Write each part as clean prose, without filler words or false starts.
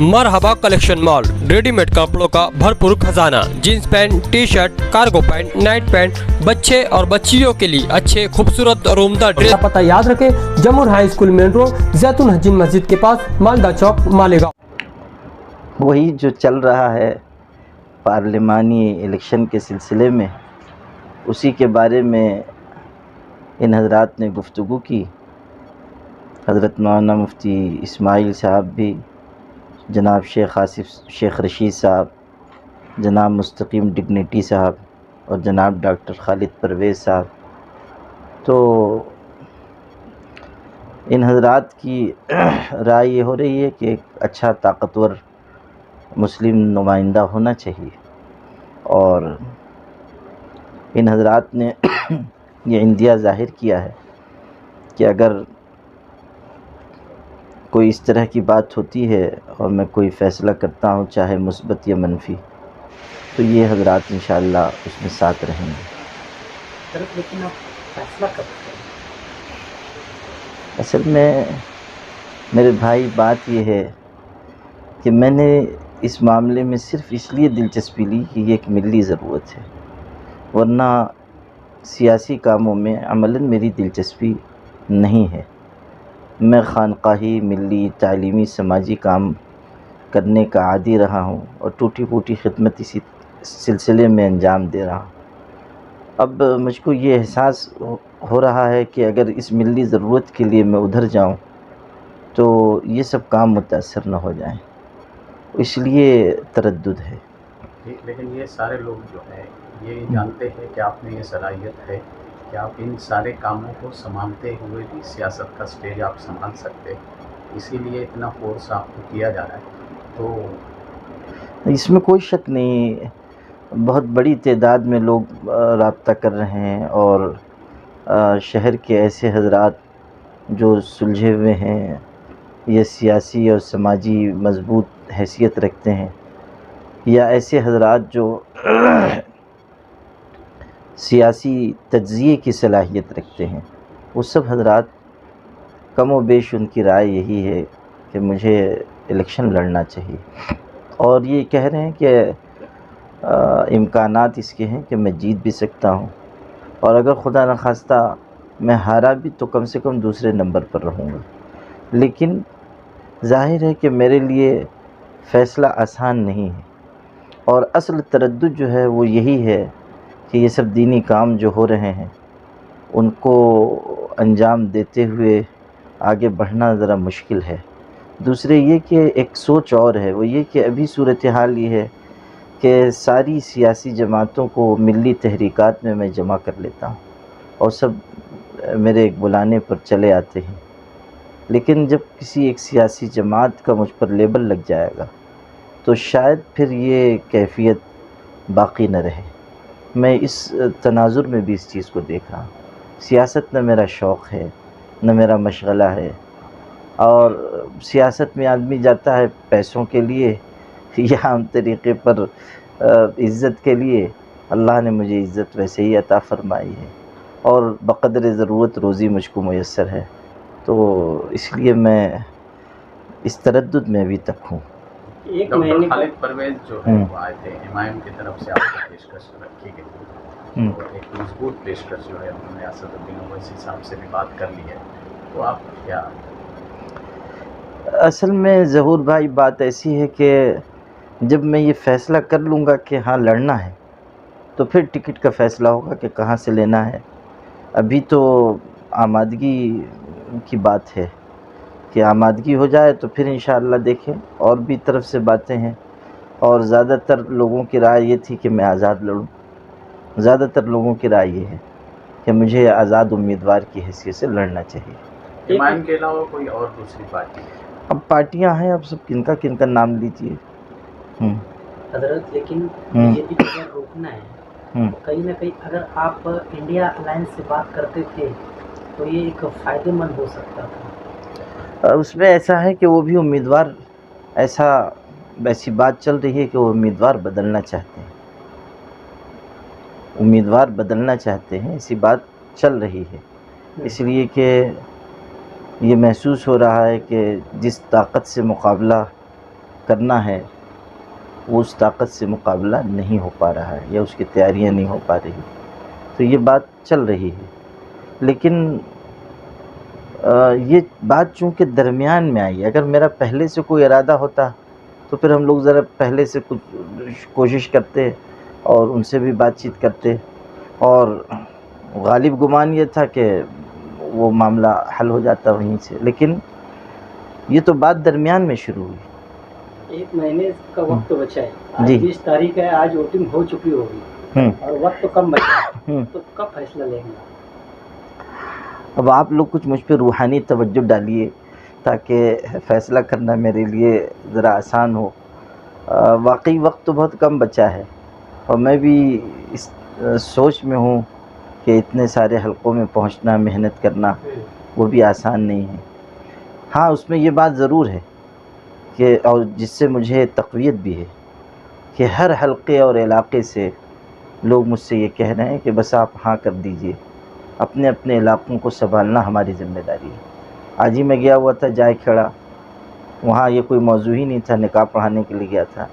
मरहबा collection mall, readymade कपड़ों का भरपूर खजाना, jeans pant, T shirt, cargo pant, night pant, बच्चे और बच्चियों के लिए अच्छे खूबसूरत और उम्दा ड्रेस। पता याद रखें, जमूर हाई स्कूल मेन रोड, जैतून हजीन मस्जिद के पास, मालदा चौक, मालेगांव। वही जो चल रहा है पार्लिमानी इलेक्शन के सिलसिले में, उसी के बारे में इन हजरात ने गुफ्तगू की। हज़रत मौलाना मुफ्ती इस्माइल साहब भी, जनाब शेख आसिफ शेख रशीद साहब, जनाब मुस्तकीम डिग्निटी साहब और जनाब डॉक्टर खालिद परवेज़ साहब। तो इन हजरात की राय ये हो रही है कि एक अच्छा ताकतवर मुस्लिम नुमाइंदा होना चाहिए, और इन हजरात ने ये इंदिया ज़ाहिर किया है कि अगर कोई इस तरह की बात होती है और मैं कोई फ़ैसला करता हूँ, चाहे मुस्बत या मनफी, तो ये हजरात इंशाअल्लाह उसमें साथ रहेंगे। लेकिन आप फैसला कब करें? असल में मेरे भाई बात ये है कि मैंने इस मामले में सिर्फ़ इसलिए दिलचस्पी ली कि ये एक मिली ज़रूरत है, वरना सियासी कामों में अमलन मेरी दिलचस्पी नहीं है। मैं खानकाही, मिली, तालीमी, समाजी काम करने का आदी रहा हूँ और टूटी फूटी खिदमत इसी सिलसिले में अंजाम दे रहा हूँ। अब मुझको ये एहसास हो रहा है कि अगर इस मिली ज़रूरत के लिए मैं उधर जाऊँ तो ये सब काम मुतासर न हो जाएं, इसलिए तरद्दुद है। लेकिन ये सारे लोग जो हैं ये जानते हैं कि आप में ये सलाहियत है कि आप इन सारे कामों को संभालते हुए भी सियासत का स्टेज आप संभाल सकते हैं, इसीलिए इतना फोर्स आपको किया जा रहा है। तो इसमें कोई शक नहीं, बहुत बड़ी तादाद में लोग राब्ता कर रहे हैं और शहर के ऐसे हजरात जो सुलझे हुए हैं या सियासी और समाजी मजबूत हैसियत रखते हैं, या ऐसे हजरात जो सियासी तज्ज़िये की सलाहियत रखते हैं, वो सब हजरात कम व बेश उनकी राय यही है कि मुझे इलेक्शन लड़ना चाहिए, और ये कह रहे हैं कि इम्कानात इसके हैं कि मैं जीत भी सकता हूँ, और अगर खुदा न खास्ता मैं हारा भी तो कम से कम दूसरे नंबर पर रहूँगा। लेकिन ज़ाहिर है कि मेरे लिए फ़ैसला आसान नहीं है, और असल तरद्दुद जो है वो यही है कि ये सब दीनी काम जो हो रहे हैं उनको अंजाम देते हुए आगे बढ़ना ज़रा मुश्किल है। दूसरे ये कि एक सोच और है, वो ये कि अभी सूरत हाल ये है कि सारी सियासी जमातों को मिली तहरीकात में मैं जमा कर लेता हूँ और सब मेरे एक बुलाने पर चले आते हैं, लेकिन जब किसी एक सियासी जमात का मुझ पर लेबल लग जाएगा तो शायद फिर ये कैफियत बाकी न रहे। मैं इस तनाजुर में भी इस चीज़ को देख रहा हूँ। सियासत न मेरा शौक़ है, न मेरा मशगला है, और सियासत में आदमी जाता है पैसों के लिए या आम तरीक़े पर इज़्ज़त के लिए। अल्लाह ने मुझे इज़्ज़त वैसे ही अता फ़रमाई है और बक़द्र ज़रूरत रोज़ी मुझको मुयस्सर है, तो इसलिए मैं इस तरद्दुद में अभी तक हूँ। एक महीने खालिद परवेज़ जो है वो आए थे, इमाम की तरफ से आपको पेशकश रखी गई, तो एक मजबूत पेशकश जो है उन्होंने असदुद्दीन ओवैसी साहब से भी बात कर ली है, तो आप क्या? असल में ज़हूर भाई बात ऐसी है कि जब मैं ये फ़ैसला कर लूँगा कि हाँ लड़ना है, तो फिर टिकट का फ़ैसला होगा कि कहाँ से लेना है। अभी तो आमादगी की बात है कि आमादगी हो जाए तो फिर इंशाअल्लाह देखें, और भी तरफ से बातें हैं, और ज़्यादातर लोगों की राय ये थी कि मैं आज़ाद लड़ूं। ज़्यादातर लोगों की राय ये है कि मुझे आज़ाद उम्मीदवार की हैसियत से लड़ना चाहिए। इमाम के अलावा कोई और दूसरी पार्टी? अब पार्टियां हैं, अब सब किनका किनका नाम लीजिए। हजरत, लेकिन बीजेपी को अगर रोकना है तो कहीं ना कहीं अगर आप इंडिया अलायंस से बात करते थे तो ये एक फ़ायदेमंद हो सकता था। उसमें ऐसा है कि वो भी उम्मीदवार, ऐसी बात चल रही है कि वो उम्मीदवार बदलना चाहते हैं, उम्मीदवार बदलना चाहते हैं, ऐसी बात चल रही है, इसलिए कि ये महसूस हो रहा है कि जिस ताकत से मुकाबला کرنا ہے وہ اس طاقت سے مقابلہ نہیں ہو پا رہا ہے یا اس کی تیاریاں نہیں ہو پا رہی. تو یہ بات چل رہی ہے، لیکن یہ بات چونکہ درمیان میں آئی. اگر میرا پہلے سے کوئی ارادہ ہوتا تو پھر ہم لوگ ذرا پہلے سے کچھ کوشش کرتے اور ان سے بھی بات چیت کرتے، اور غالب گمان یہ تھا کہ وہ معاملہ حل ہو جاتا وہیں سے. لیکن یہ تو بات درمیان میں شروع ہوئی. 1 مہینے کا وقت بچا ہے. آج جی. 20 تاریخ ہے، آج ووٹنگ ہو چکی ہوگی اور وقت تو کم بچا ہے، تو کب فیصلہ لیں گے؟ اب آپ لوگ کچھ مجھ پہ روحانی توجہ ڈالیے تاکہ فیصلہ کرنا میرے لیے ذرا آسان ہو. واقعی وقت تو بہت کم بچا ہے، اور میں بھی اس سوچ میں ہوں کہ اتنے سارے حلقوں میں پہنچنا، محنت کرنا وہ بھی آسان نہیں ہے. ہاں اس میں یہ بات ضرور ہے کہ، اور جس سے مجھے تقویت بھی ہے، کہ ہر حلقے اور علاقے سے لوگ مجھ سے یہ کہہ رہے ہیں کہ بس آپ ہاں کر دیجئے، اپنے اپنے علاقوں کو سنبھالنا ہماری ذمہ داری ہے. آج ہی میں گیا ہوا تھا جائے کھڑا، وہاں یہ کوئی موضوع ہی نہیں تھا، نکاح پڑھانے کے لیے گیا تھا،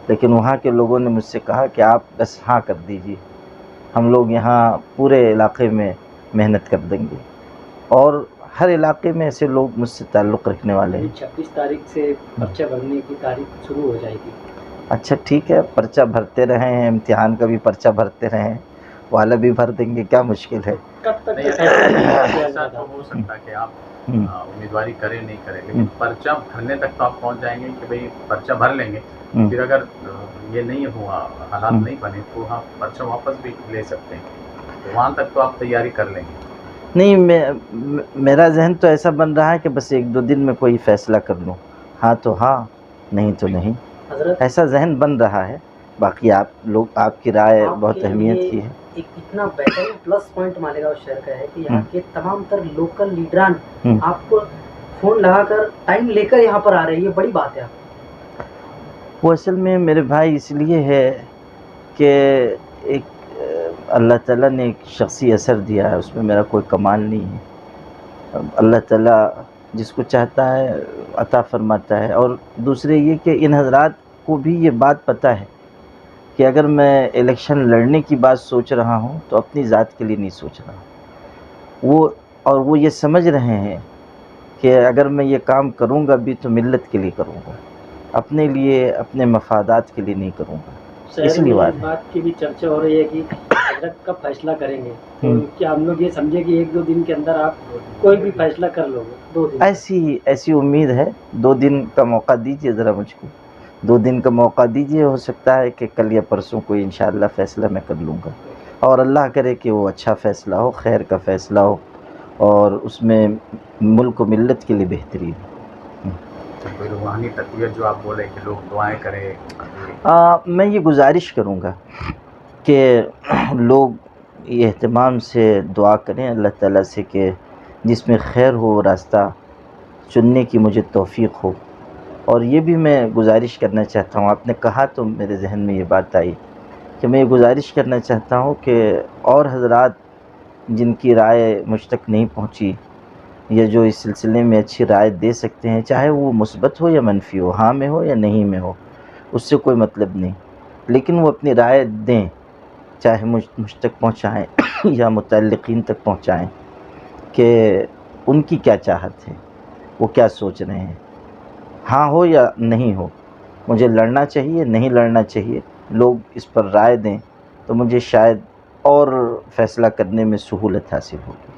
لیکن وہاں کے لوگوں نے مجھ سے کہا کہ آپ بس ہاں کر دیجئے، ہم لوگ یہاں پورے علاقے میں محنت کر دیں گے. اور ہر علاقے میں ایسے لوگ مجھ سے تعلق رکھنے والے ہیں. 26 تاریخ سے پرچہ بھرنے کی تاریخ شروع ہو جائے گی. اچھا ٹھیک ہے، پرچہ بھرتے رہے ہیں، امتحان کا بھی پرچہ بھرتے رہے ہیں، والا بھی بھر دیں گے، کیا مشکل ہے. کب تک نہیں، ایسا تو ہو سکتا کہ آپ امیدواری کریں نہیں کریں، لیکن پرچہ بھرنے تک تو آپ پہنچ جائیں گے کہ بھئی پرچہ بھر لیں گے. پھر اگر یہ نہیں ہوا، حالات نہیں بنے، تو آپ پرچہ واپس بھی لے سکتے ہیں. تو وہاں تک تو آپ تیاری کر لیں گے. نہیں، میرا ذہن تو ایسا بن رہا ہے کہ بس 1-2 دن میں کوئی فیصلہ کر لوں، ہاں تو ہاں، نہیں تو نہیں، ایسا ذہن بن رہا ہے. باقی آپ لوگ، آپ کی رائے بہت اہمیت کی ہے. ایک اتنا بہترین پلس پوائنٹ مالیگاؤں شہر کا ہے کہ یہاں کے تمام تر لوکل لیڈران آپ کو فون لگا کر ٹائم لے کر یہاں پر آ رہے ہیں. یہ بڑی بات ہے. وہ اصل میں میرے بھائی اس لیے ہے کہ ایک اللہ تعالیٰ نے ایک شخصی اثر دیا ہے، اس میں میرا کوئی کمال نہیں ہے. اللہ تعالیٰ جس کو چاہتا ہے عطا فرماتا ہے. اور دوسرے یہ کہ ان حضرات کو بھی یہ بات پتہ ہے کہ اگر میں الیکشن لڑنے کی بات سوچ رہا ہوں تو اپنی ذات کے لیے نہیں سوچ رہا ہوں. وہ یہ سمجھ رہے ہیں کہ اگر میں یہ کام کروں گا بھی تو ملت کے لیے کروں گا، اپنے لیے، اپنے مفادات کے لیے نہیں کروں گا. اس لیے اس بات کی بھی چرچا ہو رہی ہے کہ حضرت کب فیصلہ کریں گے. تو کیا ہم لوگ یہ سمجھے کہ 1-2 دن کے اندر آپ کوئی بھی فیصلہ کر لو گے؟ 2 دن ایسی امید ہے. 2 دن کا موقع دیجئے ذرا مجھ کو، 2 دن کا موقع دیجئے. ہو سکتا ہے کہ کل یا پرسوں کوئی انشاءاللہ فیصلہ میں کر لوں گا، اور اللہ کرے کہ وہ اچھا فیصلہ ہو، خیر کا فیصلہ ہو، اور اس میں ملک و ملت کے لیے بہتری ہو. کوئی روحانی تقویت جو آپ بولے کہ لوگ دعائیں کریں. میں یہ گزارش کروں گا کہ لوگ یہ اہتمام سے دعا کریں اللہ تعالیٰ سے کہ جس میں خیر ہو وہ راستہ چننے کی مجھے توفیق ہو. اور یہ بھی میں گزارش کرنا چاہتا ہوں، آپ نے کہا تو میرے ذہن میں یہ بات آئی کہ میں یہ گزارش کرنا چاہتا ہوں کہ اور حضرات جن کی رائے مجھ تک نہیں پہنچی یا جو اس سلسلے میں اچھی رائے دے سکتے ہیں، چاہے وہ مثبت ہو یا منفی ہو، ہاں میں ہو یا نہیں میں ہو، اس سے کوئی مطلب نہیں، لیکن وہ اپنی رائے دیں، چاہے مجھ تک پہنچائیں یا متعلقین تک پہنچائیں کہ ان کی کیا چاہت ہے، وہ کیا سوچ رہے ہیں، ہاں ہو یا نہیں ہو، مجھے لڑنا چاہیے نہیں لڑنا چاہیے. لوگ اس پر رائے دیں تو مجھے شاید اور فیصلہ کرنے میں سہولت حاصل ہوگی.